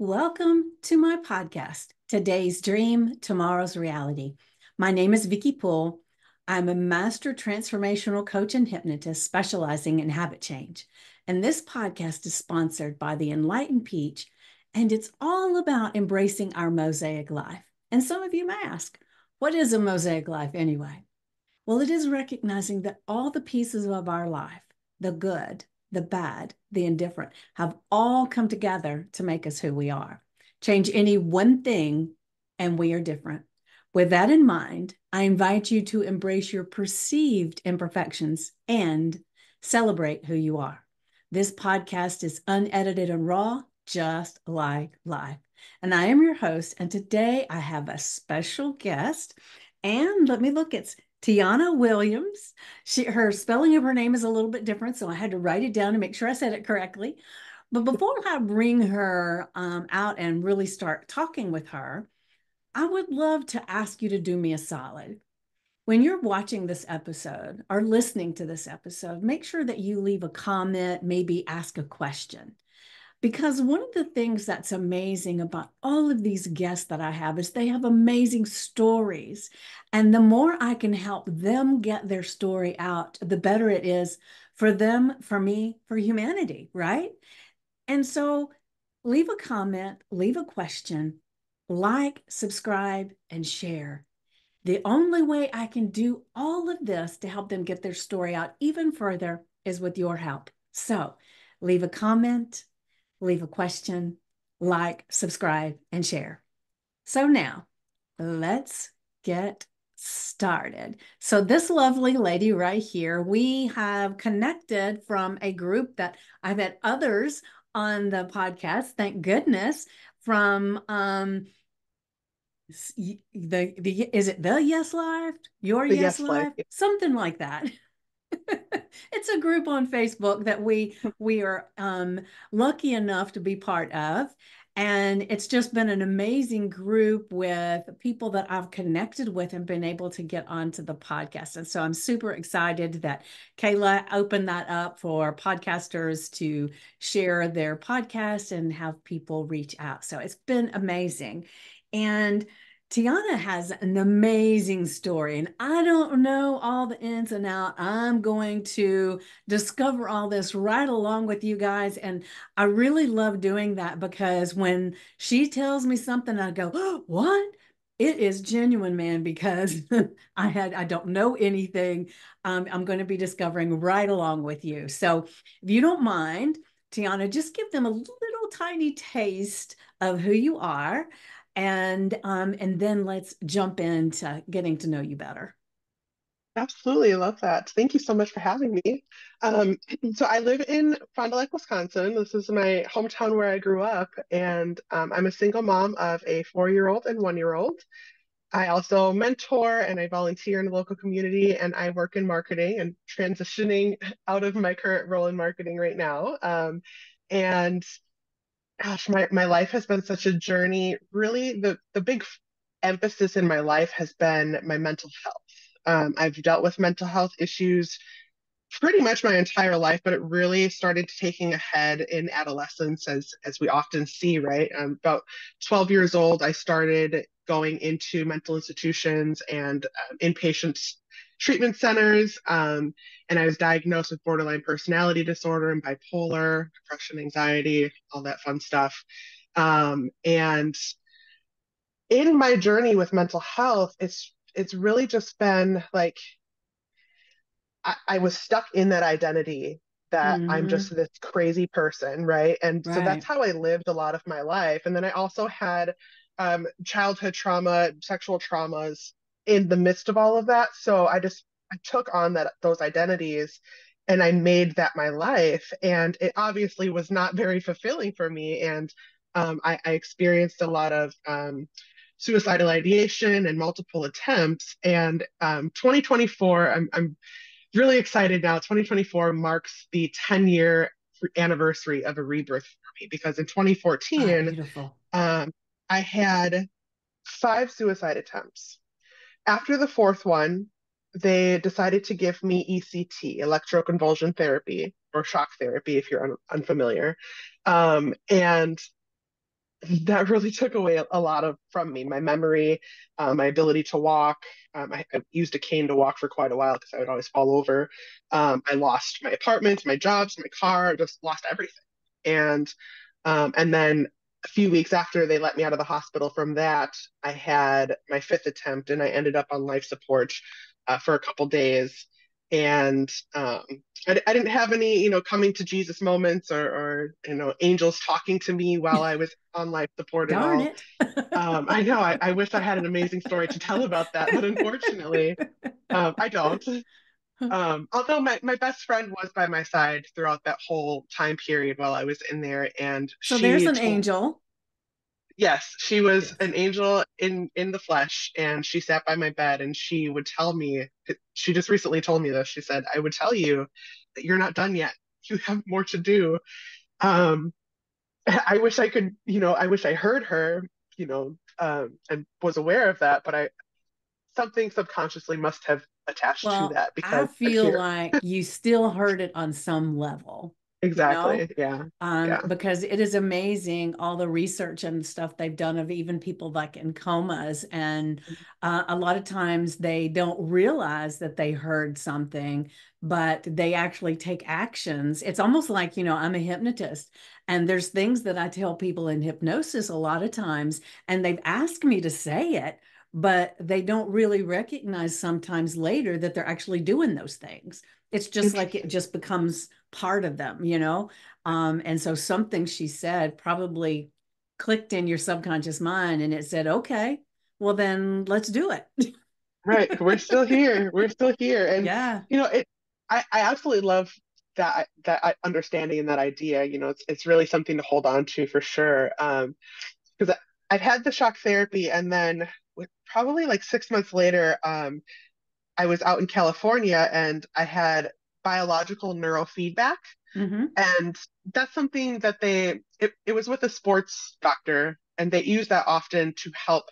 Welcome to my podcast, Today's Dream, Tomorrow's Reality. My name is Vicki Poole. I'm a master transformational coach and hypnotist specializing in habit change. And this podcast is sponsored by the Enlightened Peach, and it's all about embracing our mosaic life. And some of you may ask, what is a mosaic life anyway? Well, it is recognizing that all the pieces of our life, the good, the bad, the indifferent, have all come together to make us who we are. Change any one thing, and we are different. With that in mind, I invite you to embrace your perceived imperfections and celebrate who you are. This podcast is unedited and raw, just like life. And I am your host. And today I have a special guest. And let me look, it's Tjianna Williams. Her spelling of her name is a little bit different, so I had to write it down to make sure I said it correctly. But before I bring her out and really start talking with her, I would love to ask you to do me a solid. When you're watching this episode or listening to this episode, make sure that you leave a comment, maybe ask a question. Because one of the things that's amazing about all of these guests that I have is they have amazing stories. And the more I can help them get their story out, the better it is for them, for me, for humanity, right? And so leave a comment, leave a question, like, subscribe, and share. The only way I can do all of this to help them get their story out even further is with your help. So leave a comment, leave a question, like, subscribe, and share. So now let's get started. So this lovely lady right here, we have connected from a group that I've had others on the podcast, thank goodness, from the is it the Yes Life, your The Yes Yes Life. Life, something like that. It's a group on Facebook that we are lucky enough to be part of. And it's just been an amazing group with people that I've connected with and been able to get onto the podcast. And so I'm super excited that Kayla opened that up for podcasters to share their podcast and have people reach out. So it's been amazing. And Tjianna has an amazing story, and I don't know all the ins and outs. I'm going to discover all this right along with you guys. And I really love doing that because when she tells me something, I go, oh, what? It is genuine, man, because I don't know anything. I'm going to be discovering right along with you. So if you don't mind, Tjianna, just give them a little tiny taste of who you are and then let's jump into getting to know you better. Absolutely love that. Thank you so much for having me. Um, so I live in Fond du Lac, Wisconsin. This is my hometown where I grew up, and I'm a single mom of a 4-year-old and 1-year-old. I also mentor and I volunteer in the local community, and I work in marketing and transitioning out of my current role in marketing right now. And gosh, my life has been such a journey. Really, the big emphasis in my life has been my mental health. I've dealt with mental health issues pretty much my entire life, but it really started taking a head in adolescence, as we often see, right? About 12 years old, I started going into mental institutions and inpatient treatment centers, and I was diagnosed with borderline personality disorder and bipolar, depression, anxiety, all that fun stuff. And in my journey with mental health, it's really just been like I was stuck in that identity that I'm just Hmm. this crazy person, right? And so that's Right. how I lived a lot of my life. And then I also had childhood trauma, sexual traumas in the midst of all of that. So I took on those identities and I made that my life. And it obviously was not very fulfilling for me. And I experienced a lot of suicidal ideation and multiple attempts. And 2024, I'm really excited now. 2024 marks the 10-year anniversary of a rebirth for me because in Ah, 2014, beautiful. um, I had 5 suicide attempts. After the fourth one, they decided to give me ECT, electroconvulsion therapy, or shock therapy if you're unfamiliar. And that really took away a lot of from me, my memory, my ability to walk. I used a cane to walk for quite a while because I would always fall over. I lost my apartment, my jobs, my car, just lost everything. And then a few weeks after they let me out of the hospital from that, I had my fifth attempt, and I ended up on life support for a couple days. And I didn't have any, coming to Jesus moments, or angels talking to me while I was on life support at Darn all. it. I know I wish I had an amazing story to tell about that, but unfortunately, I don't. Although my best friend was by my side throughout that whole time period while I was in there, and So there's she an told, angel. yes, she was Yes. an angel in the flesh, and she sat by my bed, and she would tell me, she just recently told me this. She said, "I would tell you that you're not done yet. You have more to do." Um, I wish I could, I wish I heard her, and was aware of that, but I something subconsciously must have attached to Well, that I because I'm feel here. like you still heard it on some level, you know? Exactly. Yeah. Yeah. Because it is amazing all the research and stuff they've done of even people like in comas. And a lot of times they don't realize that they heard something, but they actually take actions. It's almost like, I'm a hypnotist, and there's things that I tell people in hypnosis a lot of times, and they've asked me to say it, but they don't really recognize sometimes later that they're actually doing those things. It's just like it Interesting. just becomes part of them. And so something she said probably clicked in your subconscious mind, and it said, okay, well, then let's do it. Right. We're still here. We're still here. And Yeah. it I absolutely love that understanding and that idea. It's really something to hold on to for sure. Because I've had the shock therapy, and then probably like 6 months later, I was out in California and I had biological neurofeedback. Hmm. And that's something that it was with a sports doctor, and they use that often to help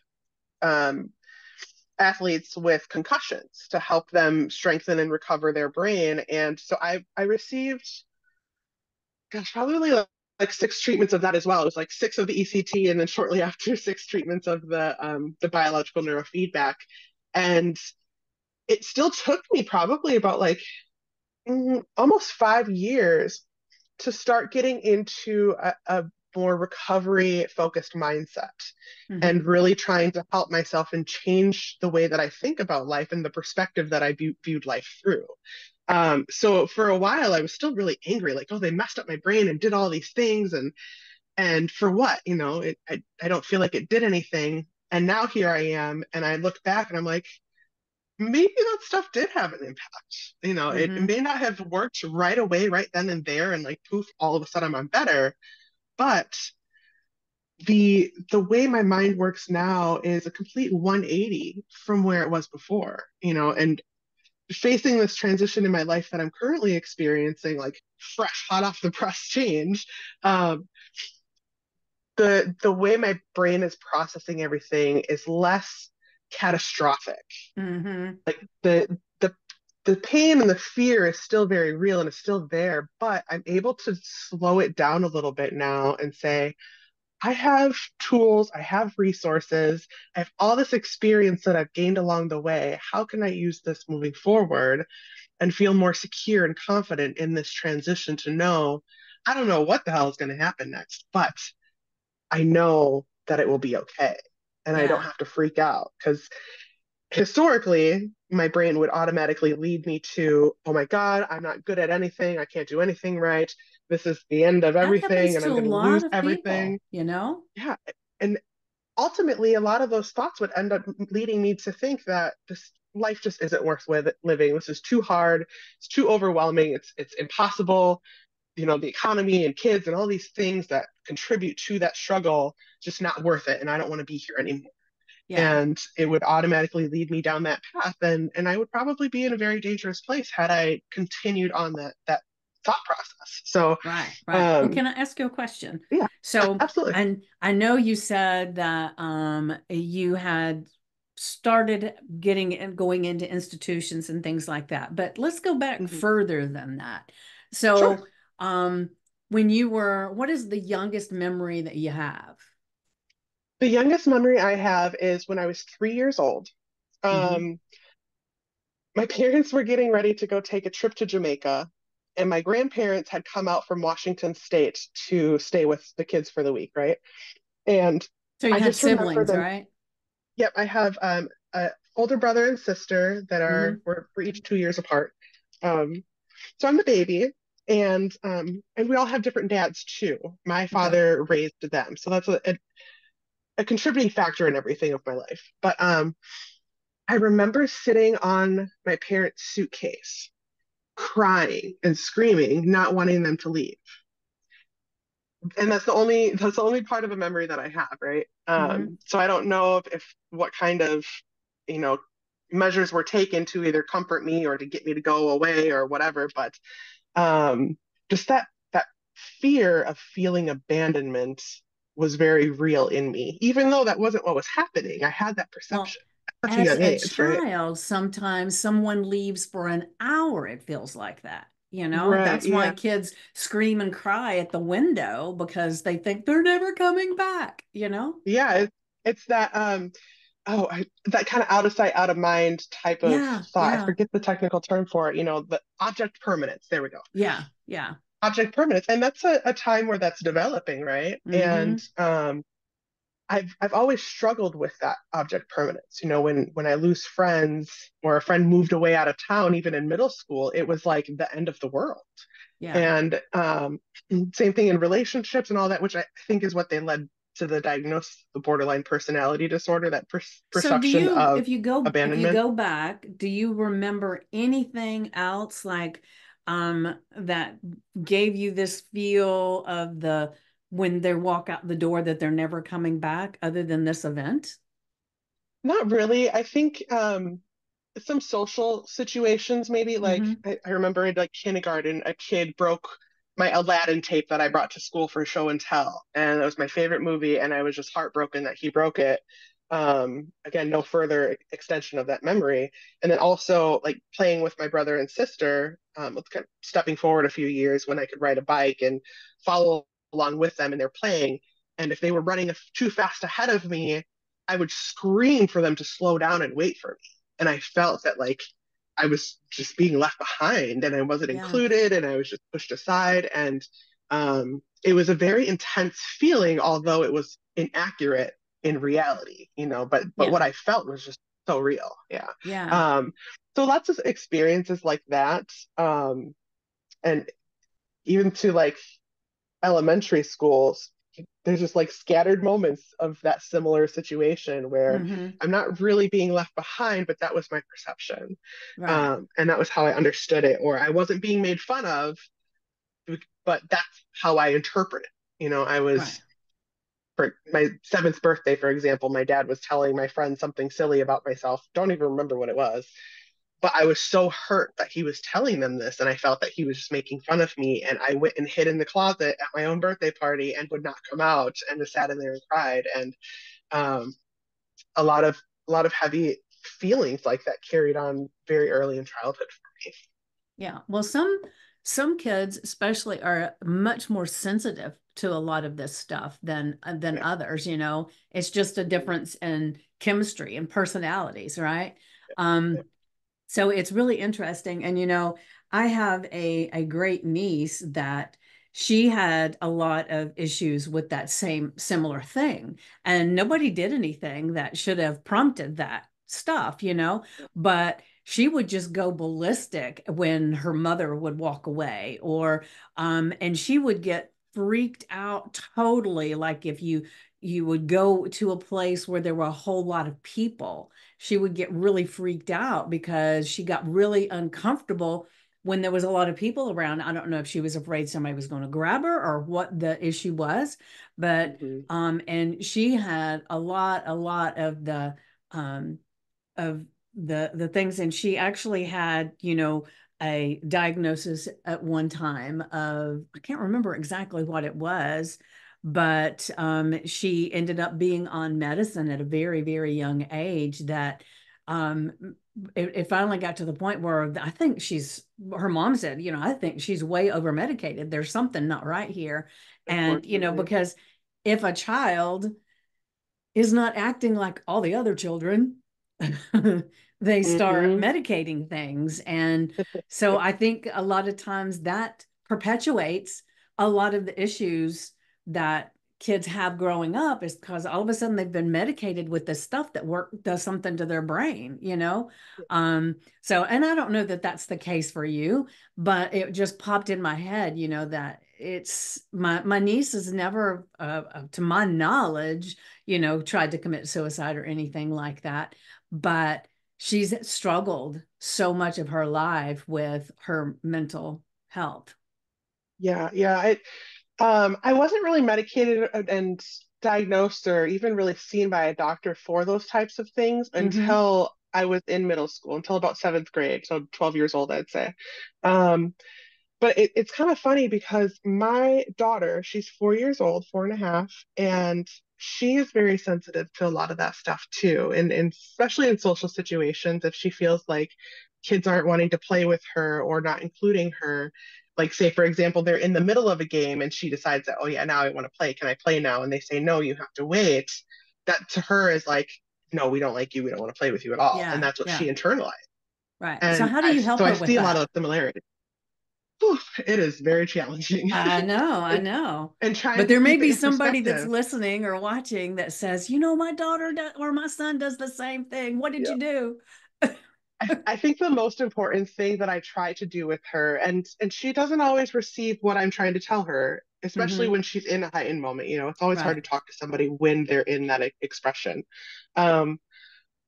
um, athletes with concussions to help them strengthen and recover their brain. And so I received, gosh, probably like six treatments of that as well. It was like six of the ECT, and then shortly after, six treatments of the biological neurofeedback. And it still took me probably about like almost 5 years to start getting into a more recovery focused mindset, Hmm. and really trying to help myself and change the way that I think about life and the perspective that I viewed life through. So for a while, I was still really angry, like, oh, they messed up my brain and did all these things, and for what? I don't feel like it did anything. And now here I am, and I look back and I'm like, maybe that stuff did have an impact. It Hmm. may not have worked right away, right then and there, and like poof, all of a sudden I'm better. But the way my mind works now is a complete 180 from where it was before. And facing this transition in my life that I'm currently experiencing, like fresh, hot off the press change, um, the way my brain is processing everything is less catastrophic. Hmm. Like the pain and the fear is still very real and it's still there, but I'm able to slow it down a little bit now and say, I have tools, I have resources, I have all this experience that I've gained along the way. How can I use this moving forward and feel more secure and confident in this transition to know I don't know what the hell is going to happen next, but I know that it will be okay. And I don't Yeah. have to freak out because historically, my brain would automatically lead me to, oh my God, I'm not good at anything. I can't do anything right. This is the end of That everything, happens and to I'm a going to lot lose of everything. people. Yeah. And ultimately, a lot of those thoughts would end up leading me to think that this life just isn't worth living. This is too hard. It's too overwhelming. It's impossible. The economy and kids and all these things that contribute to that struggle, just not worth it. And I don't want to be here anymore. Yeah. And it would automatically lead me down that path, and I would probably be in a very dangerous place had I continued on that thought process. So Right, right. Well, um can I ask you a question? yeah, So, absolutely. and I know you said that you had started getting and going into institutions and things like that, but let's go back Hmm. further than that. Sure. So, when you were, what is the youngest memory that you have? The youngest memory I have is when I was 3 years old. Mm-hmm. Um, my parents were getting ready to go take a trip to Jamaica, and my grandparents had come out from Washington State to stay with the kids for the week, right? And So you I had just remember siblings, them. right? Yep, I have a older brother and sister that Mm-hmm. are we're each 2 years apart. Um, so I'm the baby, and we all have different dads too. My Okay. father raised them, so that's a contributing factor in everything of my life. But I remember sitting on my parents' suitcase, crying and screaming, not wanting them to leave. And that's the only part of a memory that I have, right? Mm-hmm. So I don't know if what kind of, you know, measures were taken to either comfort me or to get me to go away or whatever, but um, just that fear of feeling abandonment was very real in me, even though that wasn't what was happening. I had that Well, perception at such a as young a age, right? child, sometimes someone leaves for an hour, it feels like that. You know, Right, that's why yeah. kids scream and cry at the window because they think they're never coming back, you know? Yeah, it's that that kind of out of sight, out of mind type of Yeah, thought. I yeah, forget the technical term for it, the object permanence. There we go. yeah, yeah. Object permanence. And that's a time where that's developing, right? And Mm-hmm. I've always struggled with that object permanence. When I lose friends or a friend moved away out of town, even in middle school, it was like the end of the world. Yeah. And same thing in relationships and all that, which I think is what they led to the diagnosis, the borderline personality disorder, that So do perception you, of if you abandonment. go back, do you remember anything else like that gave you this feel of the when they walk out the door that they're never coming back other than this event? Not really. I think some social situations, maybe like Mm-hmm. I remember in like kindergarten, a kid broke my Aladdin tape that I brought to school for show and tell, and it was my favorite movie, and I was just heartbroken that he broke it. Again, no further extension of that memory, and then also like playing with my brother and sister, kind of stepping forward a few years when I could ride a bike and follow along with them, and they're playing, and if they were running too fast ahead of me, I would scream for them to slow down and wait for me, and I felt that like I was just being left behind and I wasn't Yeah. included and I was just pushed aside. And it was a very intense feeling, although it was inaccurate in reality, but what Yeah. I felt was just so real. Yeah. Yeah. Um, so lots of experiences like that. And even to like elementary schools, there's just like scattered moments of that similar situation where Mm-hmm. I'm not really being left behind, but that was my perception. Right. And that was how I understood it, or I wasn't being made fun of, but that's how I interpret it. I Right. was, for my seventh birthday, for example, my dad was telling my friend something silly about myself. Don't even remember what it was, but I was so hurt that he was telling them this, and I felt that he was just making fun of me. And I went and hid in the closet at my own birthday party and would not come out, and just sat in there and cried. And um, a lot of heavy feelings like that carried on very early in childhood for me. Yeah. Well, some kids especially are much more sensitive to a lot of this stuff than Yeah. others, you know. It's just a Mhm. difference in chemistry and personalities, right? Yeah. Um, so it's really interesting. And, you know, I have a great niece that she had a lot of issues with that same similar thing. And nobody did anything that should have prompted that stuff, you know, but she would just go ballistic when her mother would walk away and she would get freaked out totally. Like if you would go to a place where there were a whole lot of people, she would get really freaked out because she got really uncomfortable when there was a lot of people around. I don't know if she was afraid somebody was going to grab her or what the issue was, but Mhm. and she had a lot um of the things, and she actually had, you know, a diagnosis at one time of, I can't remember exactly what it was, but she ended up being on medicine at a very very young age that um it finally got to the point where I think her mom said, you know, I think she's way over medicated, there's something not right here. And you know, Unfortunately. because if a child is not acting like all the other children, they start Hmm. medicating things. And so I think a lot of times that perpetuates a lot of the issues that kids have growing up, is because all of a sudden they've been medicated with this stuff that does something to their brain, you know? So, and I don't know that that's the case for you, but it just popped in my head, you know, that it's my niece has never, to my knowledge, you know, tried to commit suicide or anything like that. But she's struggled so much of her life with her mental health. Yeah, yeah. I wasn't really medicated and diagnosed or even really seen by a doctor for those types of things Mm-hmm. until I was in middle school, until about seventh grade, so 12 years old, I'd say. Um, but it's kind of funny because my daughter, she's 4 years old, 4.5, and she is very sensitive to a lot of that stuff too. And especially in social situations, if she feels like kids aren't wanting to play with her or not including her, like say, for example, they're in the middle of a game and she decides that, oh yeah, now I want to play. Can I play now? And they say, no, you have to wait. That to her is like, no, we don't like you. We don't want to play with you at all. And Yeah, that's what yeah, she internalized. right. So And how do you help so I her with see a lot that? of similarities. Whew, it is very challenging. I and, know. and But trying to there may keep it be in somebody that's perspective. listening or watching that says, you know, my daughter or my son does the same thing. What did Yeah. you do? I think the most important thing that I try to do with her, and she doesn't always receive what I'm trying to tell her, especially Mm-hmm. when she's in a heightened moment. You know, it's always hard Right, to talk to somebody when they're in that expression. Um,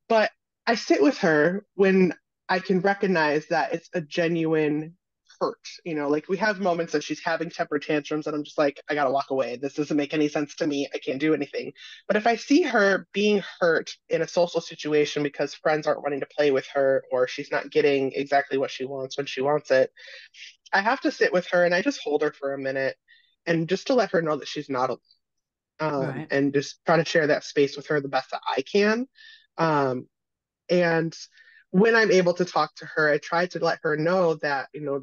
but I sit with her when I can recognize that it's a genuine hurt. You know, like we have moments that she's having temper tantrums, and I'm just like, I gotta walk away. This doesn't make any sense to me. I can't do anything. But if I see her being hurt in a social situation because friends aren't wanting to play with her or she's not getting exactly what she wants when she wants it, I have to sit with her and I just hold her for a minute and just to let her know that she's not right, and just try to share that space with her the best that I can. Um, and when I'm able to talk to her, I try to let her know that, you know,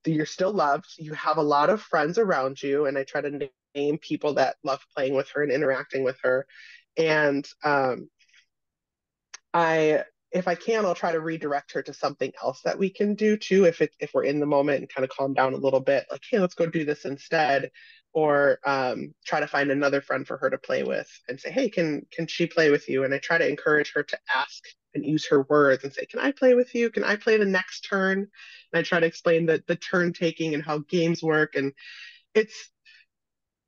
you're still loved. You have a lot of friends around you. And I try to name people that love playing with her and interacting with her. And I, if I can, I'll try to redirect her to something else that we can do too. If we're in the moment and kind of calm down a little bit, like, hey, let's go do this instead, or try to find another friend for her to play with and say, hey, can she play with you? And I try to encourage her to ask and use her words and say, can I play with you? Can I play the next turn? And I try to explain the turn taking and how games work. And it's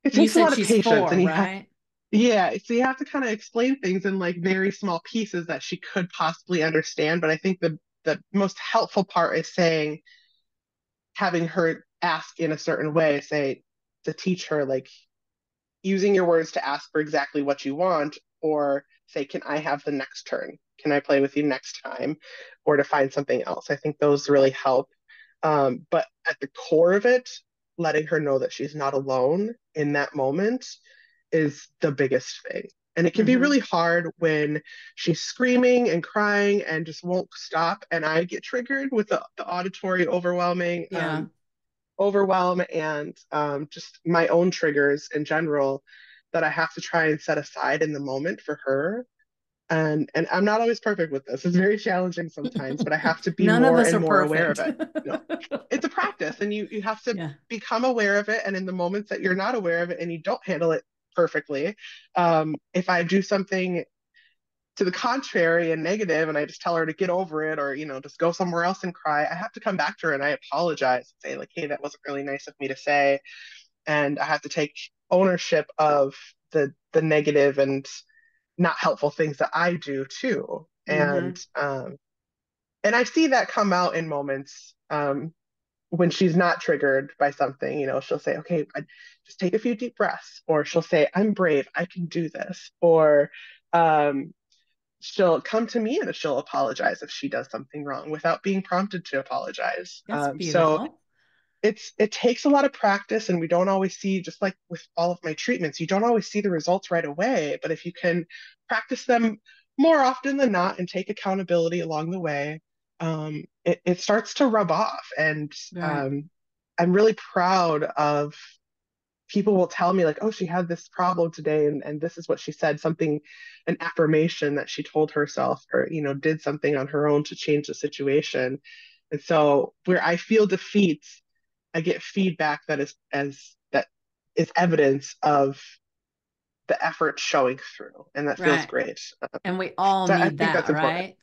it You takes a said lot of she's patience, four, and you have right? yeah, so you have to kind of explain things in like very small pieces that she could possibly understand. But I think the most helpful part is saying, having her ask in a certain way, say to teach her like using your words to ask for exactly what you want, or say, can I have the next turn? Can I play with you next time? Or to find something else. I think those really help. But at the core of it, letting her know that she's not alone in that moment is the biggest thing. And it can be Mm-hmm. really hard when she's screaming and crying and just won't stop. And I get triggered with the auditory Yeah. overwhelm and just my own triggers in general that I have to try and set aside in the moment for her. And I'm not always perfect with this. It's very challenging sometimes, but I have to be None of more us and are more aware of perfect. it. You know, it's a practice, and you have to Yeah. become aware of it. And in the moments that you're not aware of it and you don't handle it perfectly, if I do something to the contrary and negative and I just tell her to get over it or, you know, just go somewhere else and cry, I have to come back to her and I apologize and say, like, hey, that wasn't really nice of me to say. And I have to take ownership of the negative and not helpful things that I do too. Mm-hmm. And I see that come out in moments when she's not triggered by something. You know, she'll say, okay, just take a few deep breaths, or she'll say, I'm brave, I can do this, or um, she'll come to me and she'll apologize if she does something wrong without being prompted to apologize. That's So beautiful. it takes a lot of practice, and we don't always see, just like with all of my treatments, you don't always see the results right away. But if you can practice them more often than not and take accountability along the way, it starts to rub off. And Right. um, I'm really proud of people will tell me like, oh, she had this problem today, and this is what she said, something, an affirmation that she told herself, or, did something on her own to change the situation. And so where I feel defeat, I get feedback that is evidence of the effort showing through, and that feels Right. great. And we all So I need think that, that's important. right?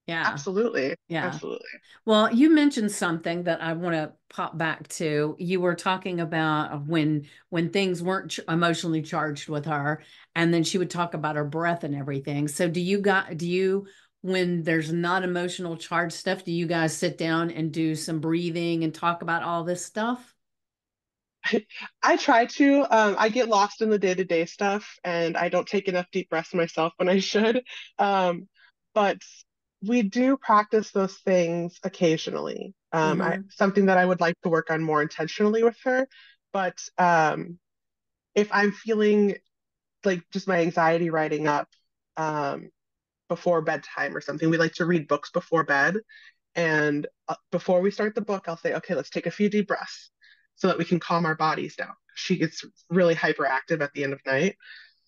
Yeah. Absolutely. Yeah. Absolutely. Well, you mentioned something that I want to pop back to. You were talking about when things weren't emotionally charged with her, and then she would talk about her breath and everything. So do you when there's not emotional charged stuff, do you guys sit down and do some breathing and talk about all this stuff? I try to. I get lost in the day-to-day stuff, and I don't take enough deep breaths myself when I should. But we do practice those things occasionally. Mm-hmm. Something that I would like to work on more intentionally with her. But if I'm feeling like just my anxiety riding up um, before bedtime or something, we like to read books before bed. And before we start the book, I'll say, okay, let's take a few deep breaths so that we can calm our bodies down. She gets really hyperactive at the end of night.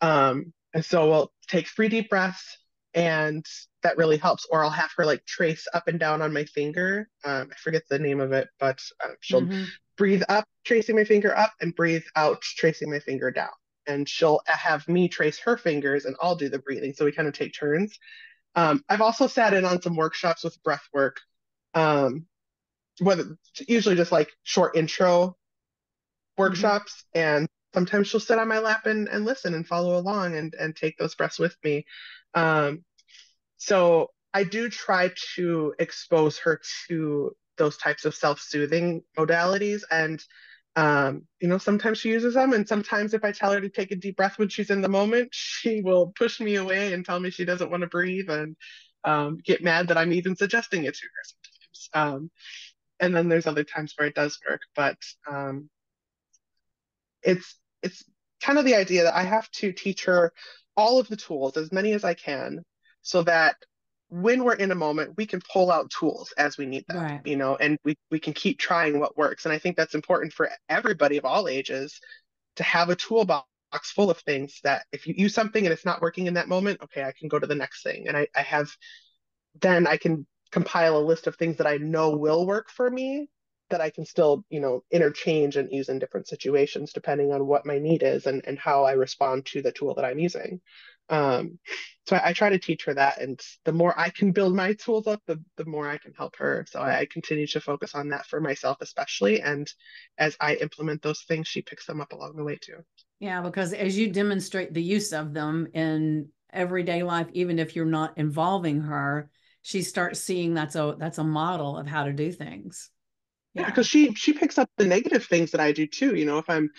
And so we'll take 3 deep breaths, and that really helps. Or I'll have her like trace up and down on my finger. I forget the name of it, but she'll Mm-hmm. breathe up, tracing my finger up, and breathe out, tracing my finger down. And she'll have me trace her fingers, and I'll do the breathing. So we kind of take turns. I've also sat in on some workshops with breath work, um, whether usually just like short intro Mm-hmm. workshops, and sometimes she'll sit on my lap and listen and follow along and take those breaths with me. Um, so I do try to expose her to those types of self-soothing modalities, and sometimes she uses them, and sometimes if I tell her to take a deep breath when she's in the moment, she will push me away and tell me she doesn't want to breathe, and get mad that I'm even suggesting it to her sometimes. And then there's other times where it does work, but um, it's kind of the idea that I have to teach her all of the tools, as many as I can, so that when we're in a moment, we can pull out tools as we need them, Right. and we can keep trying what works. And I think that's important for everybody of all ages to have a toolbox full of things that if you use something and it's not working in that moment, okay, I can go to the next thing. And I have then I can compile a list of things that I know will work for me that I can still, interchange and use in different situations depending on what my need is and how I respond to the tool that I'm using. Um, so I try to teach her that, and the more I can build my tools up, the more I can help her. So I continue to focus on that for myself, especially. And as I implement those things, she picks them up along the way too. Yeah, because as you demonstrate the use of them in everyday life, even if you're not involving her, she starts seeing that's a model of how to do things. Yeah, Yeah. because she picks up the negative things that I do too. If I'm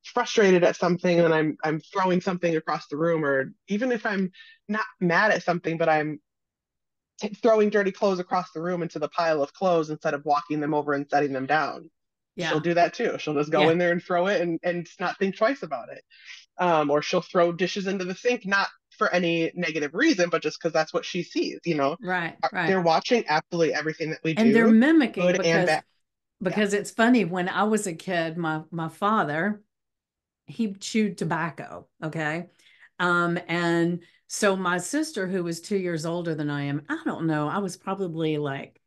frustrated at something and I'm throwing something across the room, or even if I'm not mad at something, but I'm throwing dirty clothes across the room into the pile of clothes instead of walking them over and setting them down. She'll Yeah. do that too. She'll just go Yeah. in there and throw it and not think twice about it. Or she'll throw dishes into the sink, not for any negative reason, but just because that's what she sees. Right. Right. They're watching absolutely everything that we And they're do, mimicking good and bad. Yeah. because it's funny when I was a kid, my father, he chewed tobacco, okay? And so my sister, who was 2 years older than I am, I don't know, I was probably like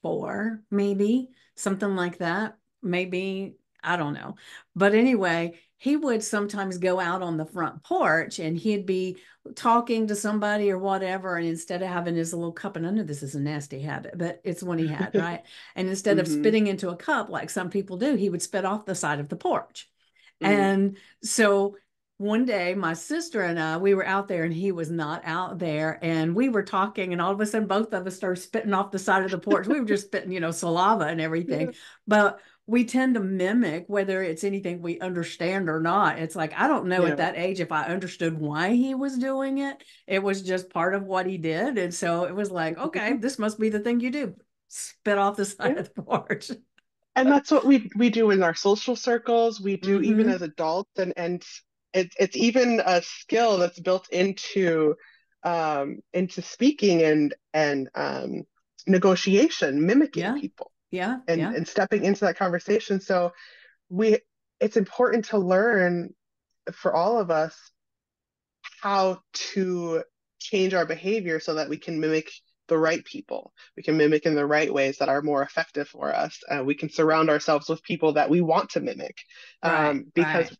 four, maybe something like that. Maybe, I don't know. But anyway, he would sometimes go out on the front porch and he'd be talking to somebody or whatever. And instead of having his little cup, and I know this is a nasty habit, but it's one he had, right? And instead of Hmm. spitting into a cup like some people do, he would spit off the side of the porch. Hmm. And so one day, my sister and I, we were out there and he was not out there. And we were talking, and all of a sudden, both of us started spitting off the side of the porch. We were just spitting, saliva and Yeah. everything. But we tend to mimic whether it's anything we understand or not. It's like, I don't know at Yeah. that age if I understood why he was doing it. It was just part of what he did. And so it was like, okay, Mhm. this must be the thing you do, spit off the side Yeah. of the porch. And that's what we do in our social circles. We do even Mm-hmm. as adults, and it's even a skill that's built into speaking and negotiation, mimicking Yeah. people Yeah. and Yeah. and stepping into that conversation. So we it's important to learn for all of us how to change our behavior so that we can mimic the right people. We can mimic in the right ways that are more effective for us. We can surround ourselves with people that we want to mimic, Right, because right.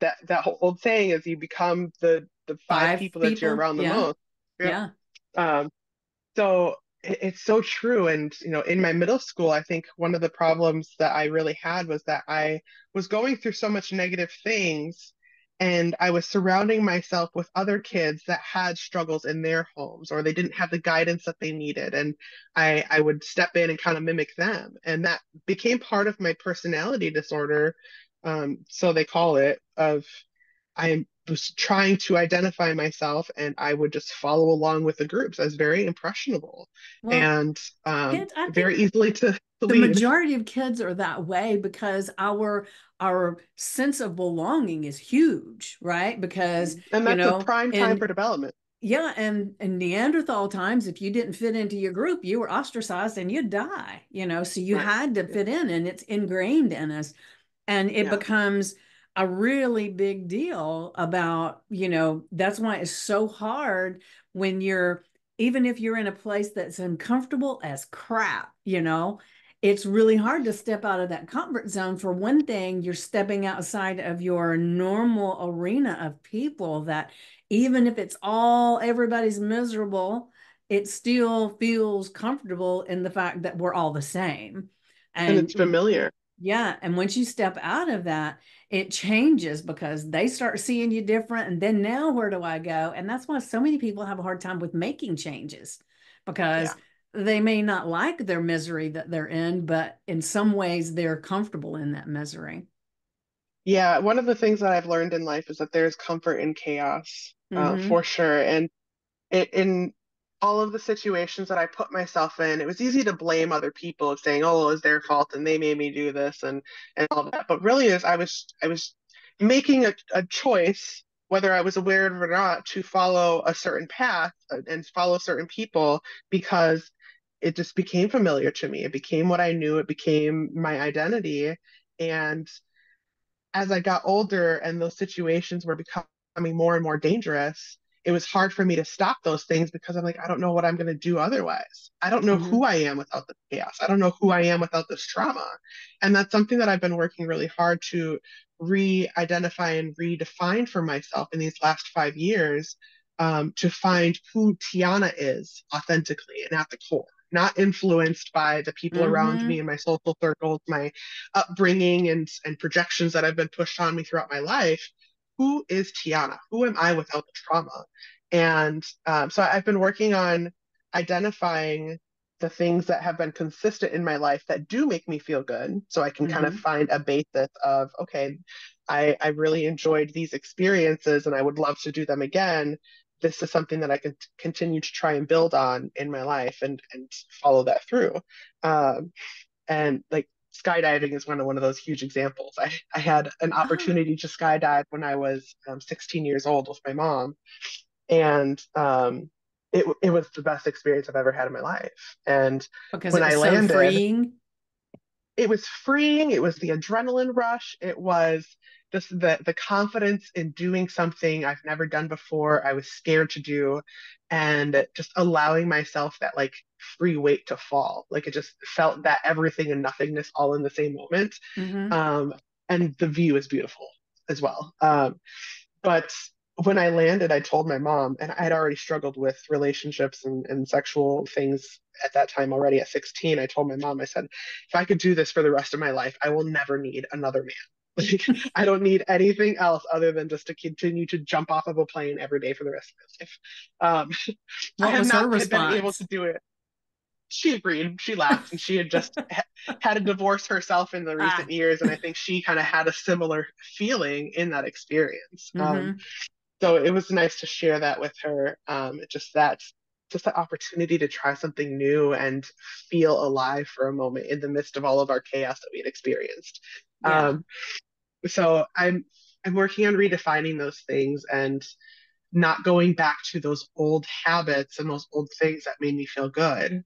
that whole old saying is you become the five Five people that you're people. around the Yeah, most. Yep. yeah. Um, so it's so true. And, in my middle school, I think one of the problems that I really had was that I was going through so much negative things, and I was surrounding myself with other kids that had struggles in their homes, or they didn't have the guidance that they needed. And I would step in and kind of mimic them. And that became part of my personality disorder. So they call it, of I was trying to identify myself, and I would just follow along with the groups. I was very impressionable Well, and kids, I think very easily to the lead. majority of kids are that way because our sense of belonging is huge, right? Because, And that's a prime time for in development. yeah, and in Neanderthal times, if you didn't fit into your group, you were ostracized and you'd die, so you Right. had to Yeah. fit in, and it's ingrained in us. And it Yeah. becomes a really big deal about, that's why it's so hard when even if you're in a place that's uncomfortable as crap, it's really hard to step out of that comfort zone. For one thing, you're stepping outside of your normal arena of people that even if everybody's miserable, it still feels comfortable in the fact that we're all the same. And it's And familiar. yeah, and once you step out of that, it changes because they start seeing you different. And then now where do I go? And that's why so many people have a hard time with making changes because Yeah. they may not like their misery that they're in, but in some ways they're comfortable in that misery. Yeah. One of the things that I've learned in life is that there's comfort in chaos, Mm-hmm. for sure. And in all of the situations that I put myself in, it was easy to blame other people of saying, "Oh, it was their fault and they made me do this," and all that. But really, is I was making a choice, whether I was aware of it or not, to follow a certain path, and follow certain people, because it just became familiar to me. It became what I knew. It became my identity. And as I got older and those situations were becoming more and more dangerous, it was hard for me to stop those things because I'm like, I don't know what I'm going to do otherwise. I don't know Mm-hmm. who I am without the chaos. I don't know who I am without this trauma. And that's something that I've been working really hard to re-identify and redefine for myself in these last 5 years, to find who Tjianna is authentically and at the core, not influenced by the people around me Mm-hmm. and my social circles, my upbringing and projections that have been pushed on me throughout my life. Who is Tjianna? Who am I without the trauma? And so I've been working on identifying the things that have been consistent in my life that do make me feel good. So I can kind of Mm-hmm. find a basis of, okay, I really enjoyed these experiences and I would love to do them again. This is something that I can continue to try and build on in my life and follow that through. And like skydiving is one of those huge examples. I had an Oh, opportunity to skydive when I was 16 years old with my mom, and it was the best experience I've ever had in my life. And because when it I was so landed, freeing. it was freeing. It was the adrenaline rush. It was just the confidence in doing something I've never done before. I was scared to do, and just allowing myself that like free weight to fall. Like it just felt that everything and nothingness all in the same moment. Mm-hmm. Um, and the view is beautiful as well. But when I landed, I told my mom, and I had already struggled with relationships and sexual things at that time already at 16. I told my mom, I said, if I could do this for the rest of my life, I will never need another man. Like, I don't need anything else other than just to continue to jump off of a plane every day for the rest of my life. I What have was her not been able to response? do it. She agreed. She laughed, and she had just had a divorce herself in the recent Ah. years, and I think she kind of had a similar feeling in that experience. Mm-hmm. So it was nice to share that with her. Just that opportunity to try something new and feel alive for a moment in the midst of all of our chaos that we had experienced. Yeah. Um, so I'm working on redefining those things and not going back to those old habits and those old things that made me feel good.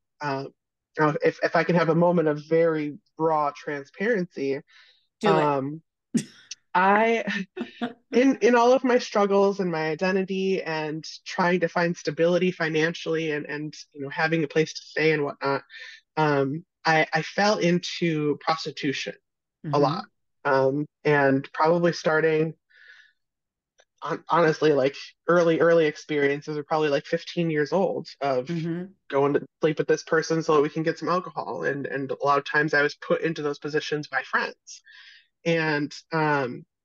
If I can have a moment of very raw transparency, Do it. um, I in all of my struggles and my identity and trying to find stability financially and having a place to stay and whatnot, I fell into prostitution a lot. Mm-hmm. And probably starting honestly, like early experiences are probably like 15 years old of Mm-hmm. going to sleep with this person so that we can get some alcohol. And a lot of times I was put into those positions by friends. And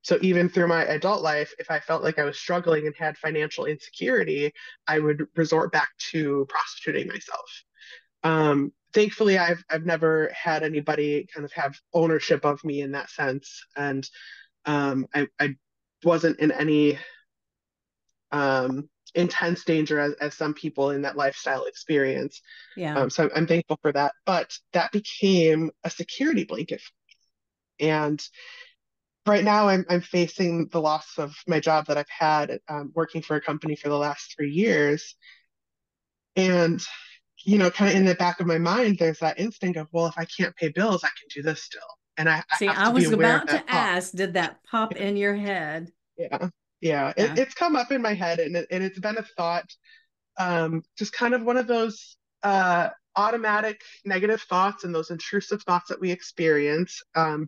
so even through my adult life, if I felt like I was struggling and had financial insecurity, I would resort back to prostituting myself. Thankfully, I've never had anybody kind of have ownership of me in that sense, and I wasn't in any intense danger as some people in that lifestyle experience. Yeah. So I'm thankful for that. But that became a security blanket. And right now, I'm facing the loss of my job that I've had working for a company for the last 3 years. And, kind of in the back of my mind, there's that instinct of, well, if I can't pay bills, I can do this still. And I See, have I to be was aware of about that to thought. ask, did that pop Yeah. in your head? Yeah. Yeah. Yeah. It's come up in my head and it's been a thought, just kind of one of those automatic negative thoughts and those intrusive thoughts that we experience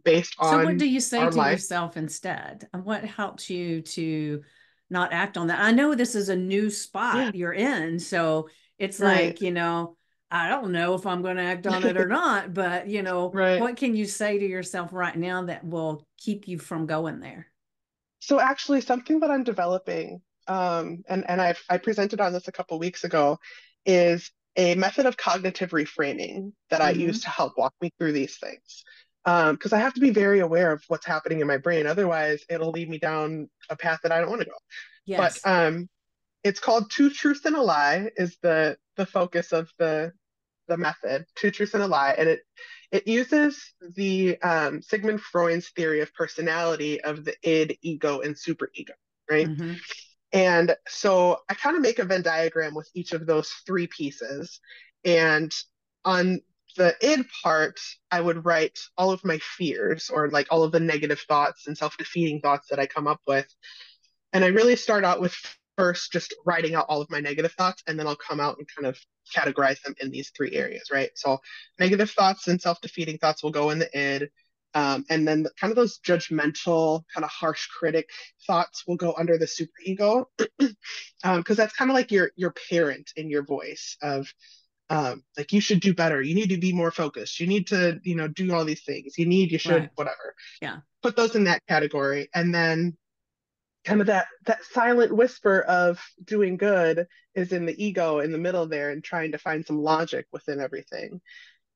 based So what on do you say our to life. yourself instead? And what helps you to not act on that? I know this is a new spot Yeah. you're in, so it's Right. like, I don't know if I'm going to act on it or not, but, Right. what can you say to yourself right now that will keep you from going there? So actually, something that I'm developing, and I presented on this a couple weeks ago, is a method of cognitive reframing that I use Mm-hmm. to help walk me through these things. Because I have to be very aware of what's happening in my brain. Otherwise, it'll lead me down a path that I don't want to go. But Yes. it's called Two Truths and a Lie is the focus of the method, Two Truths and a Lie, and it uses the Sigmund Freud's theory of personality of the id, ego, and superego, right? Mm-hmm. And so I kind of make a Venn diagram with each of those three pieces. And on the id part, I would write all of my fears or like all of the negative thoughts and self-defeating thoughts that I come up with. And I really start out with first just writing out all of my negative thoughts, and then I'll come out and kind of categorize them in these three areas, right? So negative thoughts and self-defeating thoughts will go in the id. And then kind of those judgmental, kind of harsh critic thoughts will go under the superego, because that's kind of like your parent in your voice of like you should do better, you need to be more focused, you need to do all these things, you should Right. whatever. Yeah. Put those in that category, and then kind of that silent whisper of doing good is in the ego in the middle there and trying to find some logic within everything.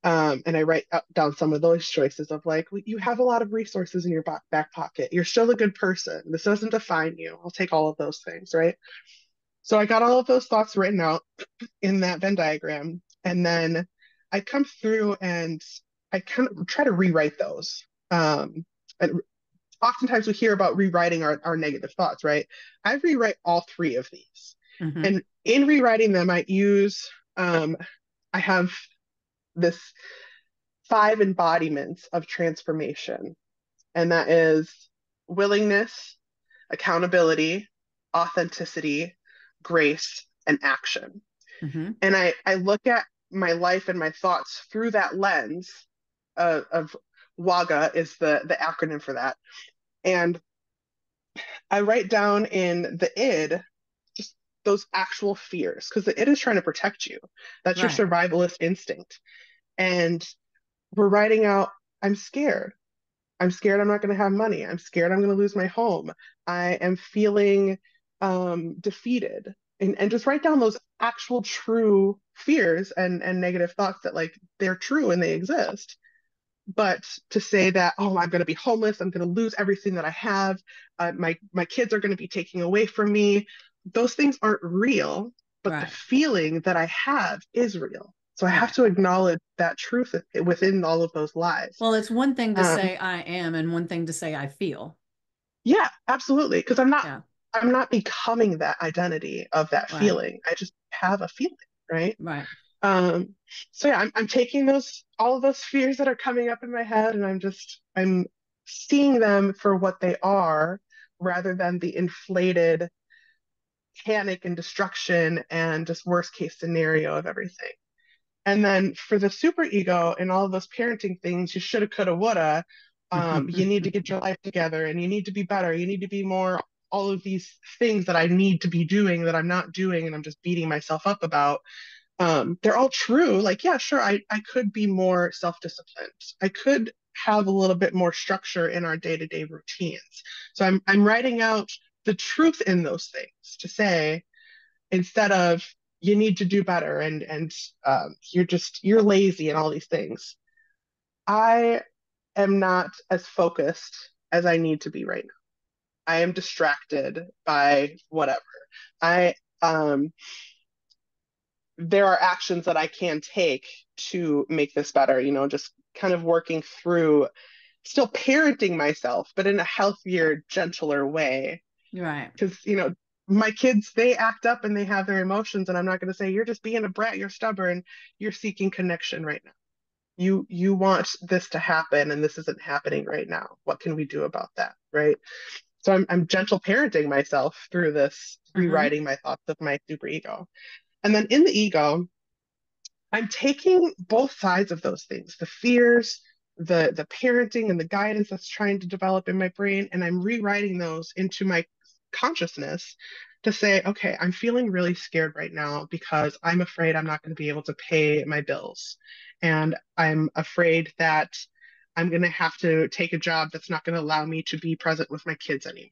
And I write down some of those choices of like, well, you have a lot of resources in your back pocket. You're still a good person. This doesn't define you. I'll take all of those things, right? So I got all of those thoughts written out in that Venn diagram. And then I come through and I kind of try to rewrite those. And oftentimes we hear about rewriting our negative thoughts, right? I rewrite all three of these. Mm-hmm. And in rewriting them, I have this 5 embodiments of transformation, and that is willingness, accountability, authenticity, grace, and action. Mm-hmm. And I look at my life and my thoughts through that lens of WAGA is the acronym for that. And I write down in the id just those actual fears because the id is trying to protect you. That's your Right. survivalist instinct. And we're writing out, I'm scared. I'm scared I'm not going to have money. I'm scared I'm going to lose my home. I am feeling defeated. And just write down those actual true fears and negative thoughts that like they're true and they exist. But to say that, oh, I'm going to be homeless, I'm going to lose everything that I have, my kids are going to be taken away from me, those things aren't real, but the Right. feeling that I have is real. So I have Right. to acknowledge that truth within all of those lies. Well, it's one thing to Um, say I am and one thing to say I feel. yeah, absolutely. Because Yeah. I'm not becoming that identity of that Right. feeling. I just have a feeling, right? Right. Um, so yeah, I'm taking those all of those fears that are coming up in my head, and I'm seeing them for what they are rather than the inflated panic and destruction and just worst case scenario of everything. And then for the super ego and all of those parenting things, you shoulda, coulda, woulda, you need to get your life together and you need to be better. You need to be more, all of these things that I need to be doing that I'm not doing and I'm just beating myself up about. They're all true. Like, yeah, sure, I could be more self-disciplined. I could have a little bit more structure in our day-to-day routines. So I'm writing out the truth in those things to say, instead of you need to do better and you're lazy and all these things. I am not as focused as I need to be right now. I am distracted by whatever. I There are actions that I can take to make this better, just kind of working through still parenting myself, but in a healthier, gentler way. Right. Because, my kids, they act up and they have their emotions, and I'm not going to say, you're just being a brat, you're stubborn, you're seeking connection right now. You want this to happen, and this isn't happening right now. What can we do about that? Right. So I'm gentle parenting myself through this, Mm-hmm. rewriting my thoughts of my super ego. And then in the ego, I'm taking both sides of those things, the fears, the parenting and the guidance that's trying to develop in my brain, and I'm rewriting those into my consciousness to say, okay, I'm feeling really scared right now because I'm afraid I'm not going to be able to pay my bills. And I'm afraid that I'm going to have to take a job that's not going to allow me to be present with my kids anymore.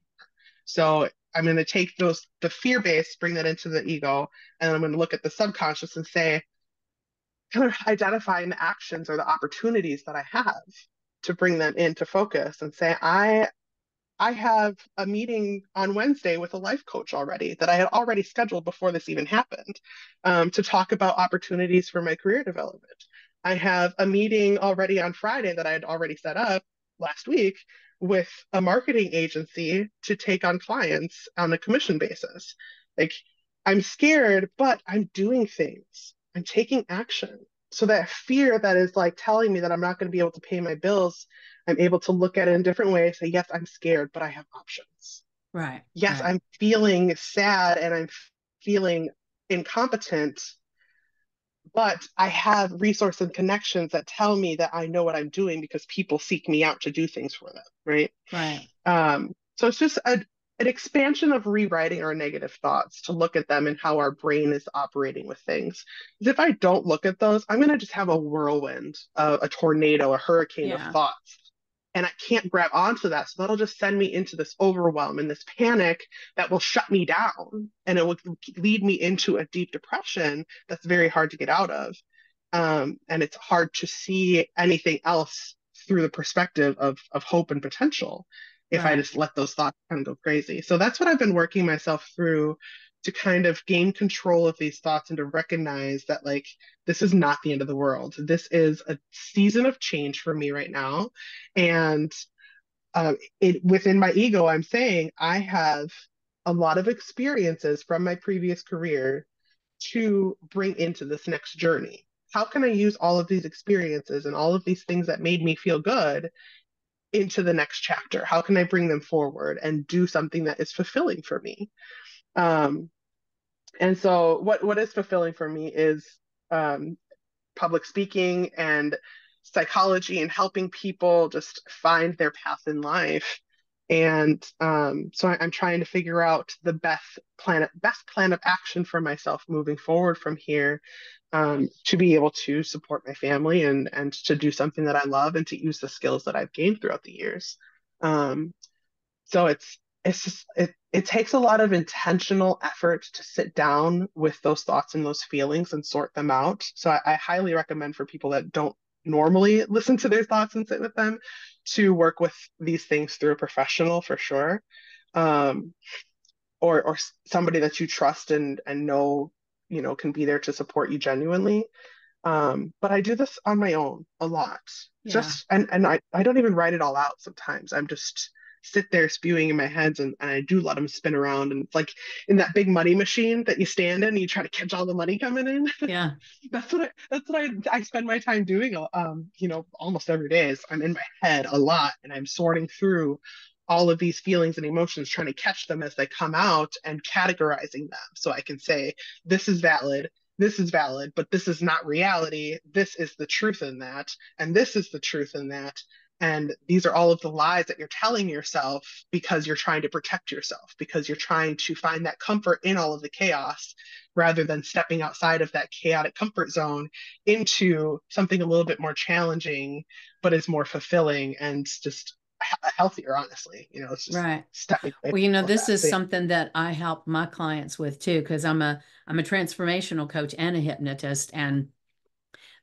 So I'm going to take the fear base, bring that into the ego, and I'm going to look at the subconscious and say, kind of identifying the actions or the opportunities that I have to bring them into focus and say, I have a meeting on Wednesday with a life coach already that I had already scheduled before this even happened, to talk about opportunities for my career development. I have a meeting already on Friday that I had already set up last week with a marketing agency to take on clients on a commission basis. Like, I'm scared, but I'm doing things. I'm taking action. So that fear that is like telling me that I'm not going to be able to pay my bills, I'm able to look at it in different ways, say, yes, I'm scared, but I have options. Right. Yes, Right. I'm feeling sad and I'm feeling incompetent, but I have resources and connections that tell me that I know what I'm doing because people seek me out to do things for them, right? Right. So it's just an expansion of rewriting our negative thoughts to look at them and how our brain is operating with things. Because if I don't look at those, I'm going to just have a whirlwind, a tornado, a hurricane of Yeah. thoughts. And I can't grab onto that. So that'll just send me into this overwhelm and this panic that will shut me down. And it will lead me into a deep depression that's very hard to get out of. And it's hard to see anything else through the perspective of hope and potential if I Right. just let those thoughts kind of go crazy. So that's what I've been working myself through to kind of gain control of these thoughts and to recognize that, like, this is not the end of the world. This is a season of change for me right now. And within my ego, I'm saying I have a lot of experiences from my previous career to bring into this next journey. How can I use all of these experiences and all of these things that made me feel good into the next chapter? How can I bring them forward and do something that is fulfilling for me? Um, and so, what is fulfilling for me is um, public speaking and psychology and helping people just find their path in life. And so I'm trying to figure out the best plan of action for myself moving forward from here, to be able to support my family and to do something that I love and to use the skills that I've gained throughout the years. Um, so it's just it takes a lot of intentional effort to sit down with those thoughts and those feelings and sort them out. So I highly recommend for people that don't normally listen to their thoughts and sit with them to work with these things through a professional for sure. Um, or somebody that you trust and know, can be there to support you genuinely. But I do this on my own a lot. Yeah. Just and I don't even write it all out sometimes. I'm just sit there spewing in my head, and I do let them spin around. And it's like in that big money machine that you stand in and you try to catch all the money coming in. Yeah. That's what I spend my time doing, almost every day is I'm in my head a lot and I'm sorting through all of these feelings and emotions, trying to catch them as they come out and categorizing them so I can say, this is valid, but this is not reality. This is the truth in that, and this is the truth in that. And these are all of the lies that you're telling yourself because you're trying to protect yourself, because you're trying to find that comfort in all of the chaos rather than stepping outside of that chaotic comfort zone into something a little bit more challenging, but is more fulfilling and just healthier, honestly. It's just Right. stepping away Well, from all of this that. is So, yeah. something that I help my clients with too, because I'm a transformational coach and a hypnotist. And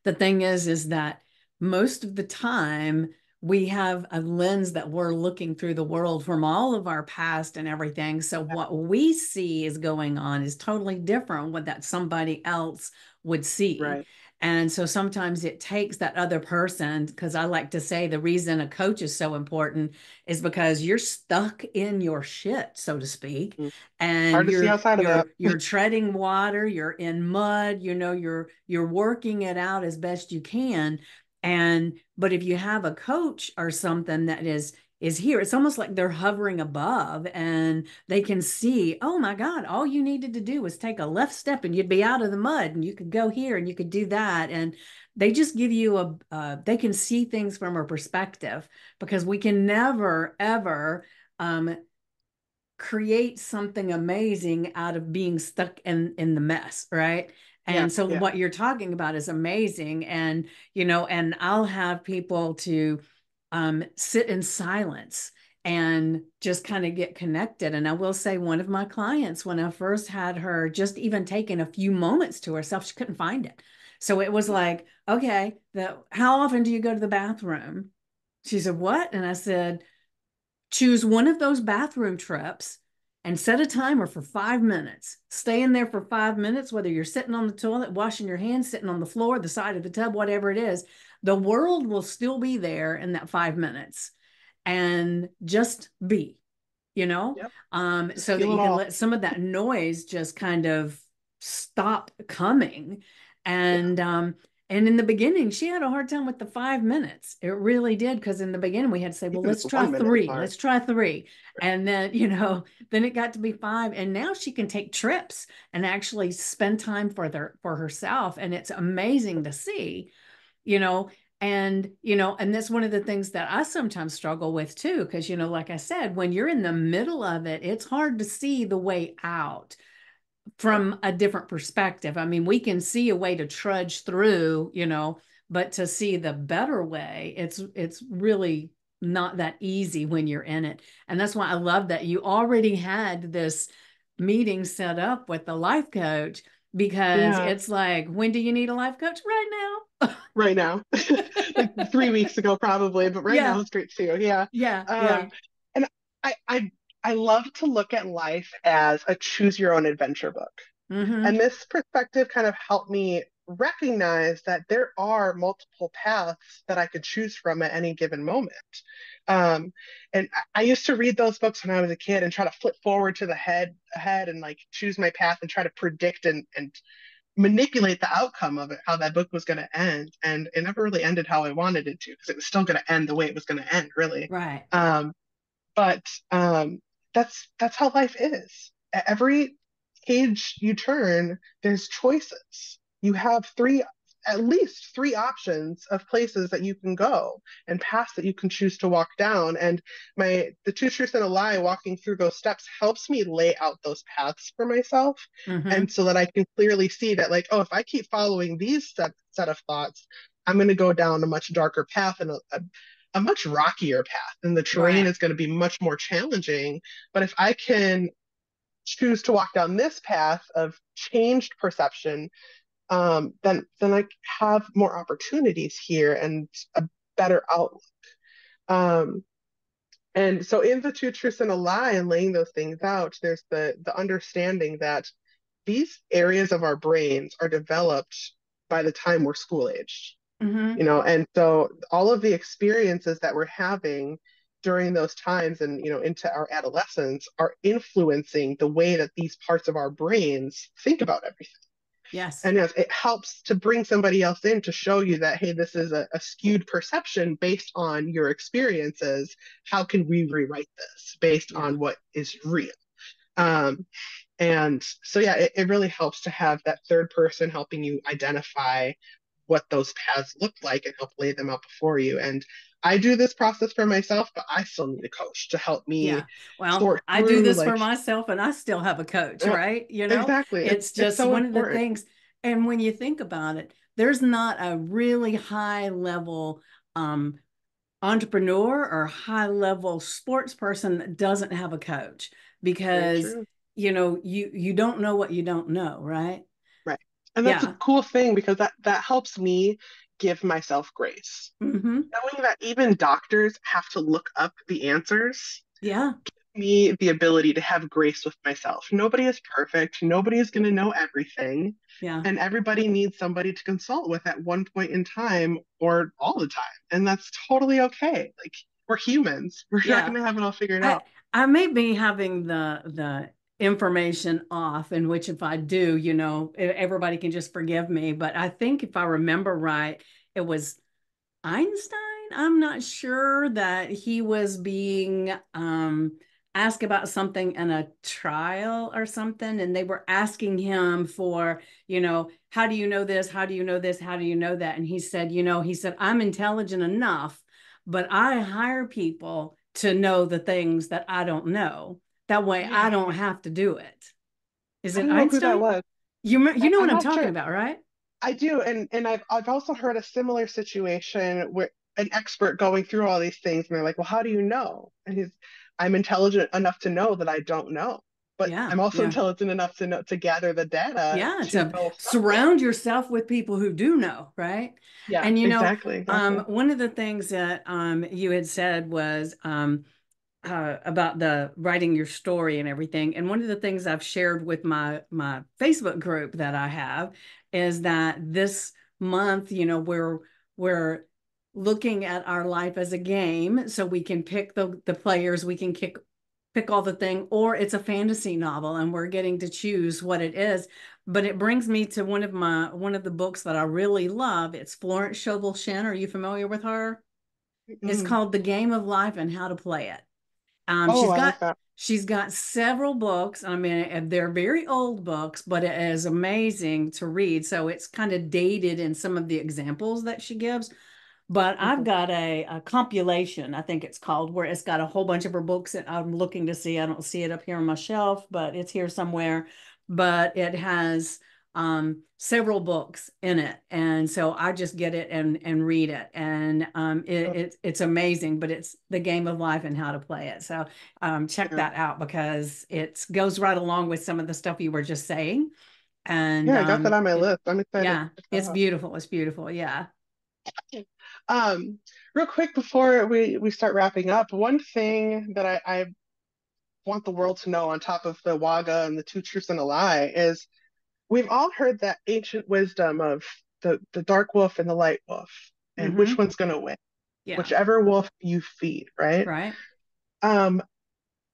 the thing is that most of the time we have a lens that we're looking through the world from all of our past and everything. So what we see is going on is totally different what that somebody else would see. Right. And so sometimes it takes that other person, because I like to say the reason a coach is so important is because you're stuck in your shit, so to speak, Mm. and Hard to see you're outside of that. you're treading water, you're in mud, you're working it out as best you can. And but if you have a coach or something that is here, it's almost like they're hovering above and they can see, oh my God, all you needed to do was take a left step and you'd be out of the mud and you could go here and you could do that. And they just give you they can see things from a perspective, because we can never, ever um, create something amazing out of being stuck in the mess, right? Yeah, And so yeah, what you're talking about is amazing. And and I'll have people to sit in silence and just kind of get connected. And I will say, one of my clients, when I first had her just even taking a few moments to herself, she couldn't find it. So it was like, okay, how often do you go to the bathroom? She said, what? And I said, choose one of those bathroom trips and set a timer for 5 minutes. Stay in there for 5 minutes, whether you're sitting on the toilet, washing your hands, sitting on the floor, the side of the tub, whatever it is. The world will still be there in that 5 minutes, and just be, yep. Just so that feel you it can all. let some of that noise just kind of stop coming. Yeah, And in the beginning, she had a hard time with the 5 minutes. It really did, because in the beginning we had to say, well, even let's try 1 minute is three. hard. Let's try three. And then, then it got to be five. And now she can take trips and actually spend time for herself. And it's amazing to see, you know, and that's one of the things that I sometimes struggle with too, because like I said, when you're in the middle of it, it's hard to see the way out Yeah, from a different perspective. I mean, we can see a way to trudge through, but to see the better way, it's really not that easy when you're in it. And that's why I love that you already had this meeting set up with the life coach, because yeah. it's like, when do you need a life coach? Right now. Right now, like 3 weeks ago, probably, but right now Yeah, it's great too. Yeah. yeah, yeah. Um, and I, I, I love to look at life as a choose your own adventure book. And Mm-hmm. this perspective kind of helped me recognize that there are multiple paths that I could choose from at any given moment. And I used to read those books when I was a kid and try to flip forward to the head ahead and like choose my path and try to predict and manipulate the outcome of it, how that book was going to end. And it never really ended how I wanted it to, because it was still going to end the way it was going to end, really. Right. Um, but that's how life is. At every page you turn, there's choices. You have at least three options of places that you can go and paths that you can choose to walk down. And the two truths and a lie, walking through those steps helps me lay out those paths for myself, and Mm-hmm. so that I can clearly see that, like, oh, if I keep following these set of thoughts, I'm going to go down a much darker path and a much rockier path, and the terrain Right. is going to be much more challenging. But if I can choose to walk down this path of changed perception, then I have more opportunities here and a better outlook. Um, and so in the two truths and a lie and laying those things out, there's the understanding that these areas of our brains are developed by the time we're school aged. Mm-hmm. And so all of the experiences that we're having during those times and into our adolescence are influencing the way that these parts of our brains think about everything. Yes. And yes, it helps to bring somebody else in to show you that, hey, this is a skewed perception based on your experiences. How can we rewrite this based Yeah. on what is real? Um, and so, yeah, it really helps to have that third person helping you identify what those paths look like and help lay them out before you. And I do this process for myself, but I still need a coach to help Yeah. me Well, sort I do through this for like, myself and I still have a coach, uh, right? exactly. It's It's just so one of the important. things. And when you think about it, there's not a really high level um, entrepreneur or high level sports person that doesn't have a coach Very because, true. you don't know what you don't know, right? Right. And that's a Yeah. cool thing because that helps me give myself grace. Hmm. Knowing that even doctors have to look up the answers, Yeah. me the ability to have grace with myself. Nobody is perfect. Nobody is going to know everything. Yeah. And everybody needs somebody to consult with at one point in time or all the time. And that's totally okay. Like, we're humans. We're not Yeah. going to have it all figured I out. I may be having the information off, in which if I do, everybody can just forgive me. But I think if I remember right, it was Einstein. I'm not sure that he was being asked about something in a trial or something, and they were asking him for, how do you know this? How do you know this? How do you know that? And he said, I'm intelligent enough, but I hire people to know the things that I don't know. That way I Yeah. don't have to do it. Is I it don't know who that Einstein? was. You know I'm what I'm not talking sure. about, right? I do, and I've also heard a similar situation where an expert going through all these things, and they're like, "Well, how do you know?" And I'm intelligent enough to know that I don't know, but Yeah, I'm also yeah. intelligent enough to know to gather the data Yeah, to to know something. surround yourself with people who do know, right? Yeah, And exactly, exactly. one of the things that you had said was about the writing your story and everything. And one of the things I've shared with my Facebook group that I have is that this month, we're looking at our life as a game, so we can pick the players, we can pick all the thing, or it's a fantasy novel and we're getting to choose what it is. But it brings me to one of the books that I really love. It's Florence Scovel Shinn. Are you familiar with her? It's Mm. called The Game of Life and How to Play It. Um, Oh, she's I got like that. she's got several books. I mean, they're very old books, but it is amazing to read. So it's kind of dated in some of the examples that she gives. But I've Mhm. got a compilation, I think it's called, where it's got a whole bunch of her books that I'm looking to see. I don't see it up here on my shelf, but it's here somewhere. But it has several books in it, and so I just get it and read it, and it's amazing. But it's the game of life and how to play it. So check Yeah, that out because it goes right along with some of the stuff you were just saying, and yeah, I got that on my list. I'm excited yeah, to check that it's out. beautiful. It's beautiful. Yeah. Um, Real quick before we start wrapping up, one thing that I want the world to know on top of the Wagga and the two truths and a lie is we've all heard that ancient wisdom of the dark wolf and the light wolf and which Hmm. one's going to win, Yeah. whichever wolf you feed, right? Right. Um,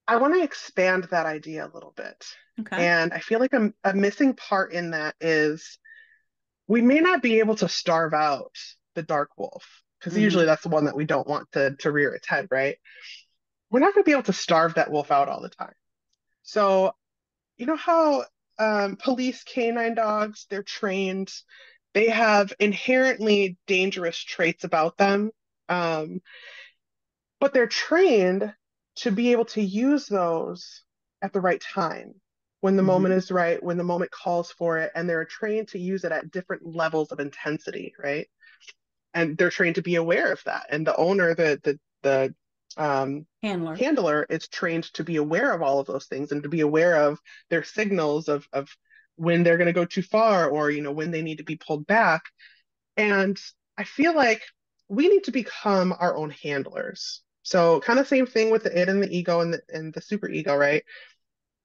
I want to expand that idea a little bit. Okay. And I feel like a missing part in that is we may not be able to starve out the dark wolf, because usually Hmm. that's the one that we don't want to rear its head, right? We're not going to be able to starve that wolf out all the time. So, you know how police canine dogs, they're trained, they have inherently dangerous traits about them, um, but they're trained to be able to use those at the right time, when the moment Hmm. is right, when the moment calls for it, and they're trained to use it at different levels of intensity, right? And they're trained to be aware of that. And the owner, the Handler. handler, is trained to be aware of all of those things and to be aware of their signals of when they're going to go too far or when they need to be pulled back. And I feel like we need to become our own handlers. So kind of same thing with the id and the ego and the super ego, right?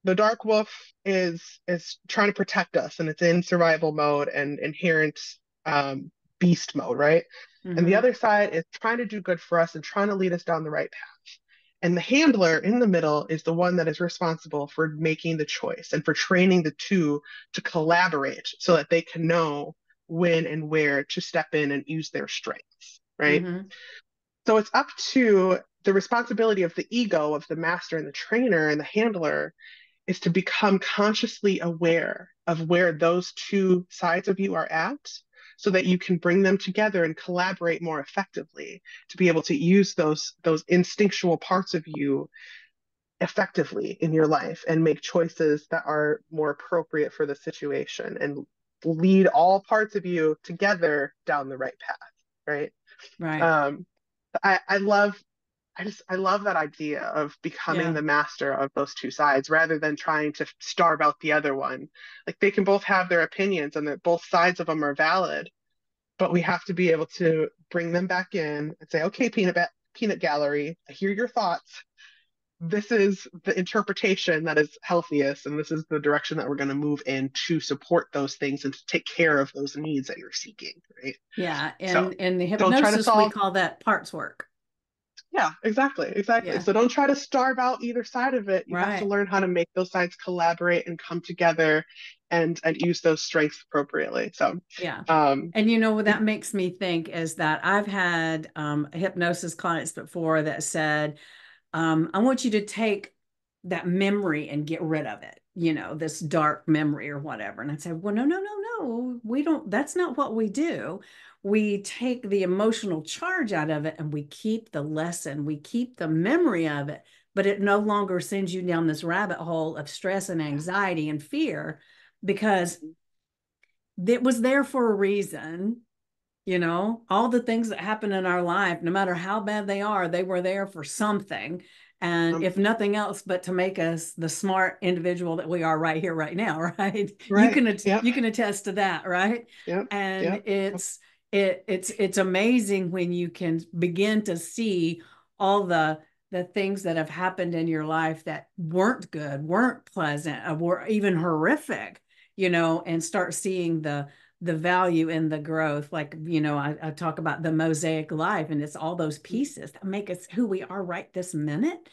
The dark wolf is trying to protect us and it's in survival mode and inherent um, beast mode, right? And the Hmm. other side is trying to do good for us and trying to lead us down the right path. And the handler in the middle is the one that is responsible for making the choice and for training the two to collaborate so that they can know when and where to step in and use their strengths, right? Mm-hmm. So it's up to the responsibility of the ego of the master and the trainer and the handler is to become consciously aware of where those two sides of you are at so that you can bring them together and collaborate more effectively to be able to use those instinctual parts of you effectively in your life and make choices that are more appropriate for the situation and lead all parts of you together down the right path, right? Right. um, I love I love that idea of becoming Yeah. the master of those two sides rather than trying to starve out the other one. Like they can both have their opinions and that both sides of them are valid, but we have to be able to bring them back in and say, okay, peanut gallery, I hear your thoughts. This is the interpretation that is healthiest, and this is the direction that we're going to move in to support those things and to take care of those needs that you're seeking, right? Yeah. So And in the don't try to hypnosis, we solve. call that parts work. Yeah, exactly, exactly. Yeah. So don't try to starve out either side of it. You have to Right. learn how to make those sides collaborate and come together and use those strengths appropriately. So, Yeah. um, And you know what that makes me think is that I've had hypnosis clients before that said, I want you to take that memory and get rid of it, this dark memory or whatever. And I'd say, well, no, no, no, no, we don't, that's not what we do. We take the emotional charge out of it and we keep the lesson, we keep the memory of it, but it no longer sends you down this rabbit hole of stress and anxiety and fear because it was there for a reason. All the things that happen in our life, no matter how bad they are, they were there for something. And if um, nothing else, but to make us the smart individual that we are right here, right now, right? You right. can Yep. you can attest to that, right? Yep. And Yep. it's amazing when you can begin to see all the things that have happened in your life that weren't good, weren't pleasant, were even horrific, and start seeing the value in the growth. Like, I talk about the mosaic life, and it's all those pieces that make us who we are right this minute.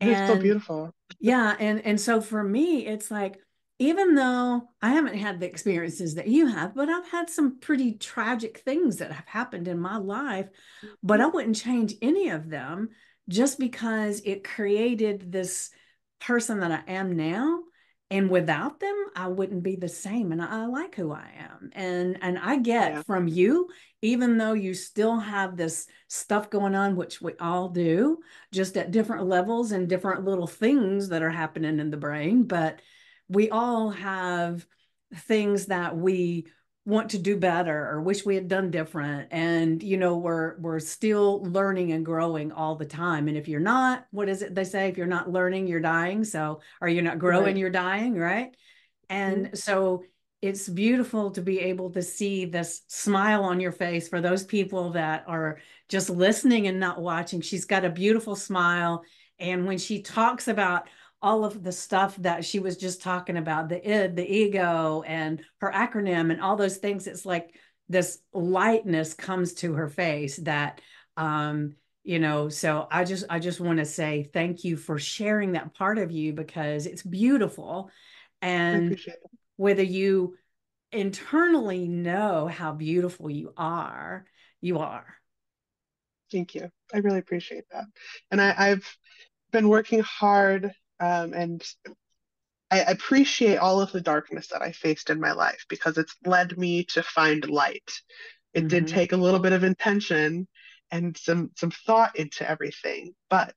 It is so And beautiful. yeah, and so for me, it's like, even though I haven't had the experiences that you have, but I've had some pretty tragic things that have happened in my life, but I wouldn't change any of them just because it created this person that I am now. And without them, I wouldn't be the same. And I like who I am. And I get Yeah. from you, even though you still have this stuff going on, which we all do, just at different levels and different little things that are happening in the brain. But we all have things that we want to do better or wish we had done different. And we're still learning and growing all the time. And if you're not, what is it they say? If you're not learning, you're dying. So, or you're not growing, Right. you're dying, right? Mhm. And so it's beautiful to be able to see this smile on your face for those people that are just listening and not watching. She's got a beautiful smile. And when she talks about all of the stuff that she was just talking about, the id, the ego, and her acronym, and all those things, it's like this lightness comes to her face that, so I just want to say thank you for sharing that part of you because it's beautiful. I And appreciate that. whether you internally know how beautiful you are. Thank you. I really appreciate that. And I've been working hard, and I appreciate all of the darkness that I faced in my life because it's led me to find light. It did Mm-hmm. take a little bit of intention and some thought into everything, but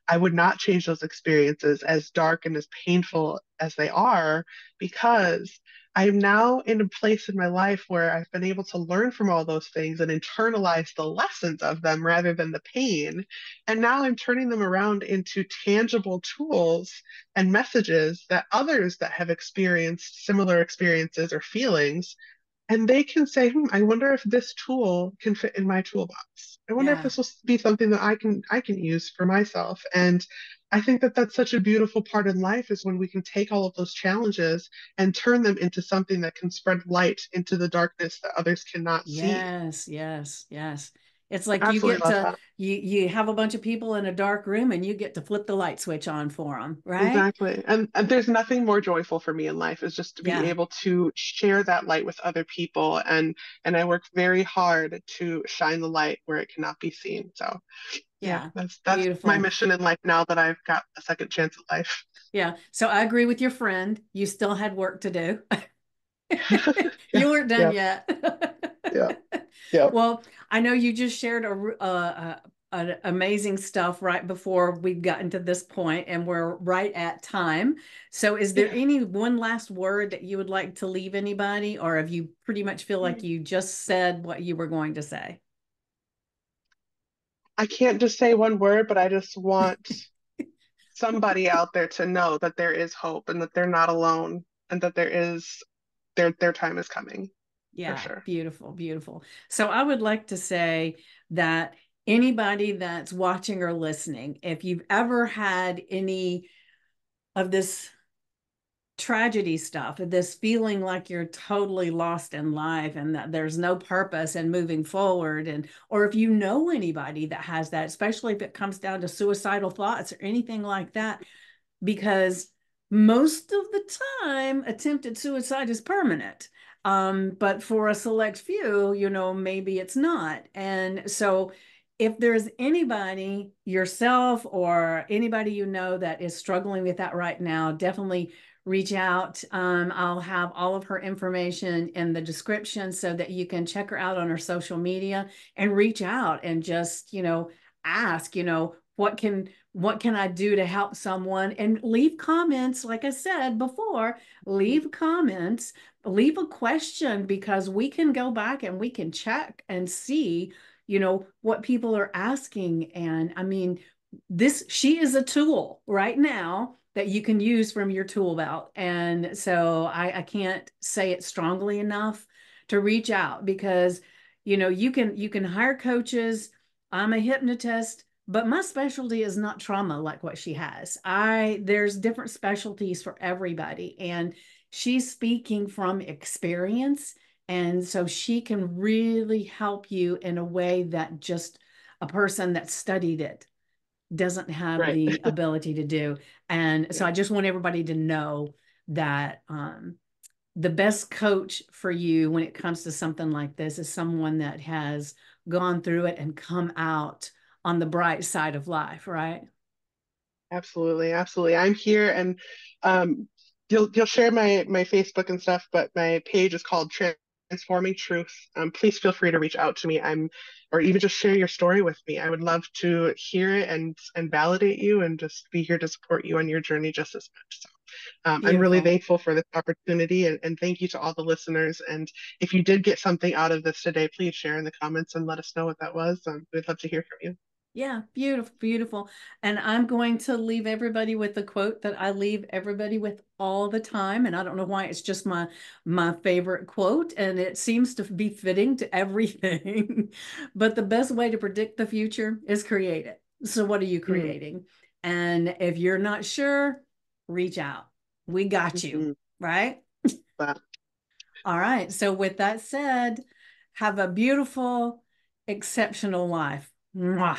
I would not change those experiences as dark and as painful as they are because I'm now in a place in my life where I've been able to learn from all those things and internalize the lessons of them rather than the pain. And now I'm turning them around into tangible tools and messages that others that have experienced similar experiences or feelings and they can say, I wonder if this tool can fit in my toolbox. I wonder if Yeah. this will be something that I can use for myself. And I think that that's such a beautiful part in life is when we can take all of those challenges and turn them into something that can spread light into the darkness that others cannot see. Yes, yes, yes. It's like you Absolutely get love to that. you have a bunch of people in a dark room and you get to flip the light switch on for them, right? Exactly. And there's nothing more joyful for me in life is just to be Yeah. able to share that light with other people. And I work very hard to shine the light where it cannot be seen. So yeah, Yeah. that's my Beautiful. mission in life now that I've got a second chance at life. Yeah. So I agree with your friend. You still had work to do. Yeah, You weren't done yeah, yet. yeah, yeah, Well, I know you just shared an amazing stuff right before we've gotten to this point, and we're right at time. So, is there yeah. any one last word that you would like to leave anybody, or have you pretty much feel like you just said what you were going to say? I can't just say one word, but I just want somebody out there to know that there is hope and that they're not alone and that their time is coming for Yeah, sure. beautiful, beautiful. So I would like to say that anybody that's watching or listening, if you've ever had any of this tragedy stuff, this feeling like you're totally lost in life and that there's no purpose in moving forward, and or if you know anybody that has that, especially if it comes down to suicidal thoughts or anything like that, because most of the time attempted suicide is permanent, but for a select few, maybe it's not. And so if there's anybody, yourself or anybody that is struggling with that right now, definitely reach out. I'll have all of her information in the description so that you can check her out on her social media and reach out and just ask, what can I do to help someone? And leave comments. Like I said before, leave comments, leave a question, because we can go back and we can check and see, what people are asking. And I mean, she is a tool right now that you can use from your tool belt. And so I can't say it strongly enough to reach out, because you can hire coaches. I'm a hypnotist, but my specialty is not trauma like what she has. There's different specialties for everybody, and she's speaking from experience, and so she can really help you in a way that just a person that studied it doesn't have Right. the ability to do. And so Yeah, I just want everybody to know that the best coach for you when it comes to something like this is someone that has gone through it and come out on the bright side of life, right? absolutely, absolutely. I'm here and um you'll share my Facebook and stuff, but my page is called Transforming Truth. Please feel free to reach out to me. Or even just share your story with me. I would love to hear it and validate you and just be here to support you on your journey just as much. So I'm really Beautiful. thankful for this opportunity and thank you to all the listeners. And if you did get something out of this today, please share in the comments and let us know what that was. We'd love to hear from you. Yeah, beautiful, beautiful. And I'm going to leave everybody with the quote that I leave everybody with all the time. And I don't know why, it's just my favorite quote, and it seems to be fitting to everything. But the best way to predict the future is create it. So what are you Mm-hmm. creating? And if you're not sure, reach out. We got you, Mm-hmm. right? All right. So with that said, have a beautiful, exceptional life. Mwah.